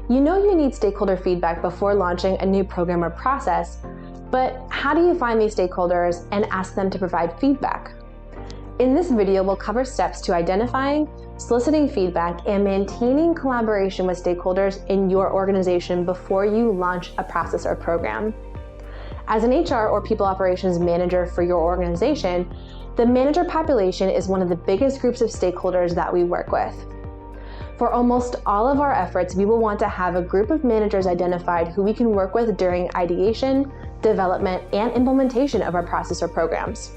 You know you need stakeholder feedback before launching a new program or process, but how do you find these stakeholders and ask them to provide feedback? In this video, we'll cover steps to identifying, soliciting feedback, and maintaining collaboration with stakeholders in your organization before you launch a process or program. As an HR or people operations manager for your organization, the manager population is one of the biggest groups of stakeholders that we work with. For almost all of our efforts, we will want to have a group of managers identified who we can work with during ideation, development, and implementation of our process or programs.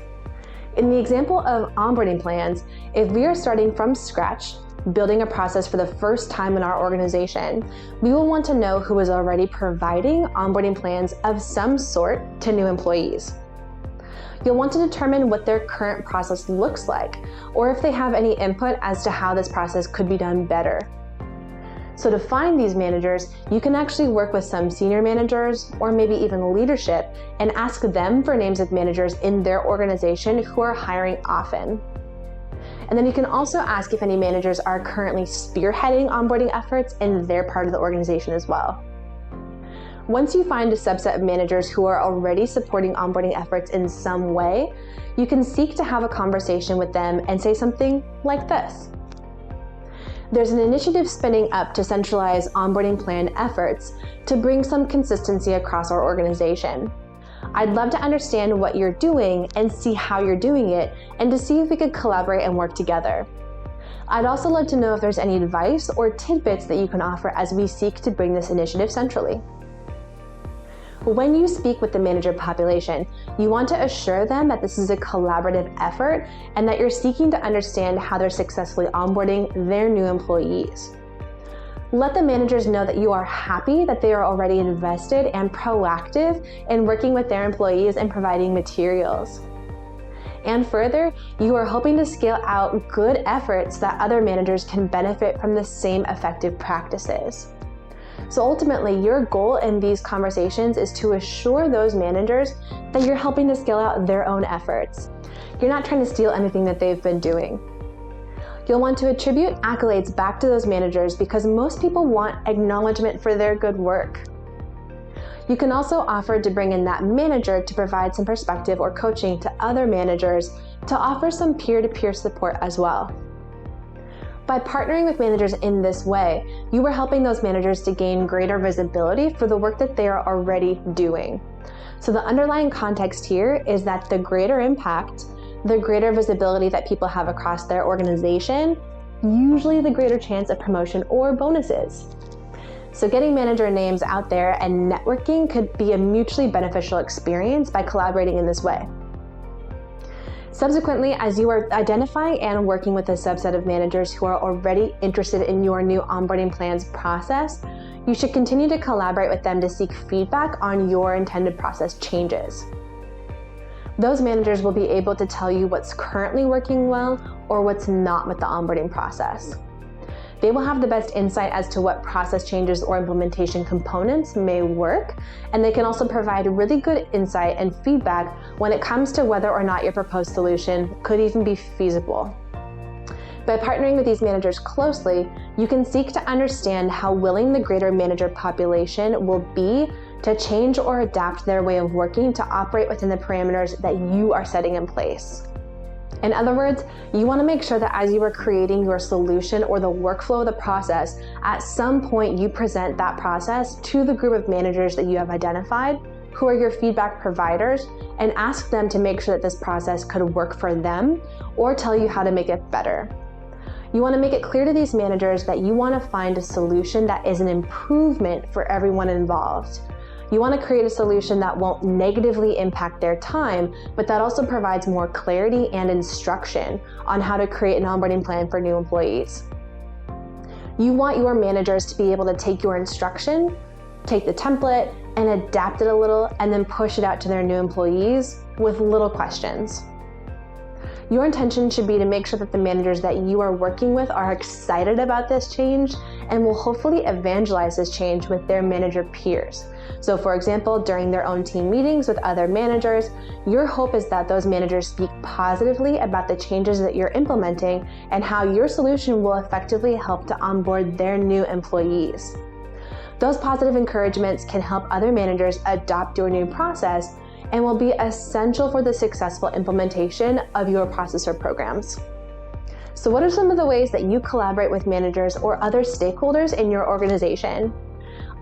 In the example of onboarding plans, if we are starting from scratch, building a process for the first time in our organization, we will want to know who is already providing onboarding plans of some sort to new employees. You'll want to determine what their current process looks like, or if they have any input as to how this process could be done better. So to find these managers, you can actually work with some senior managers or maybe even leadership and ask them for names of managers in their organization who are hiring often. And then you can also ask if any managers are currently spearheading onboarding efforts in their part of the organization as well. Once you find a subset of managers who are already supporting onboarding efforts in some way, you can seek to have a conversation with them and say something like this. There's an initiative spinning up to centralize onboarding plan efforts to bring some consistency across our organization. I'd love to understand what you're doing and see how you're doing it, and to see if we could collaborate and work together. I'd also love to know if there's any advice or tidbits that you can offer as we seek to bring this initiative centrally. When you speak with the manager population, you want to assure them that this is a collaborative effort and that you're seeking to understand how they're successfully onboarding their new employees. Let the managers know that you are happy that they are already invested and proactive in working with their employees and providing materials. And further, you are hoping to scale out good efforts that other managers can benefit from the same effective practices. So ultimately, your goal in these conversations is to assure those managers that you're helping to scale out their own efforts. You're not trying to steal anything that they've been doing. You'll want to attribute accolades back to those managers because most people want acknowledgement for their good work. You can also offer to bring in that manager to provide some perspective or coaching to other managers to offer some peer-to-peer support as well. By partnering with managers in this way, you are helping those managers to gain greater visibility for the work that they are already doing. So the underlying context here is that the greater impact, the greater visibility that people have across their organization, usually the greater chance of promotion or bonuses. So getting manager names out there and networking could be a mutually beneficial experience by collaborating in this way. Subsequently, as you are identifying and working with a subset of managers who are already interested in your new onboarding plans process, you should continue to collaborate with them to seek feedback on your intended process changes. Those managers will be able to tell you what's currently working well or what's not with the onboarding process. They will have the best insight as to what process changes or implementation components may work, and they can also provide really good insight and feedback when it comes to whether or not your proposed solution could even be feasible. By partnering with these managers closely, you can seek to understand how willing the greater manager population will be to change or adapt their way of working to operate within the parameters that you are setting in place. In other words, you want to make sure that as you are creating your solution or the workflow of the process, at some point you present that process to the group of managers that you have identified, who are your feedback providers, and ask them to make sure that this process could work for them or tell you how to make it better. You want to make it clear to these managers that you want to find a solution that is an improvement for everyone involved. You want to create a solution that won't negatively impact their time, but that also provides more clarity and instruction on how to create an onboarding plan for new employees. You want your managers to be able to take your instruction, take the template, and adapt it a little, and then push it out to their new employees with little questions. Your intention should be to make sure that the managers that you are working with are excited about this change and will hopefully evangelize this change with their manager peers. So for example, during their own team meetings with other managers, your hope is that those managers speak positively about the changes that you're implementing and how your solution will effectively help to onboard their new employees. Those positive encouragements can help other managers adopt your new process and will be essential for the successful implementation of your process or programs. So what are some of the ways that you collaborate with managers or other stakeholders in your organization?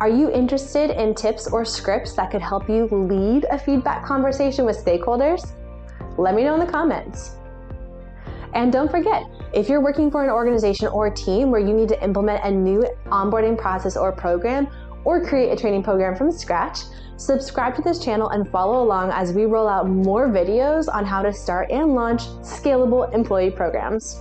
Are you interested in tips or scripts that could help you lead a feedback conversation with stakeholders? Let me know in the comments. And don't forget, if you're working for an organization or a team where you need to implement a new onboarding process or program, or create a training program from scratch, subscribe to this channel and follow along as we roll out more videos on how to start and launch scalable employee programs.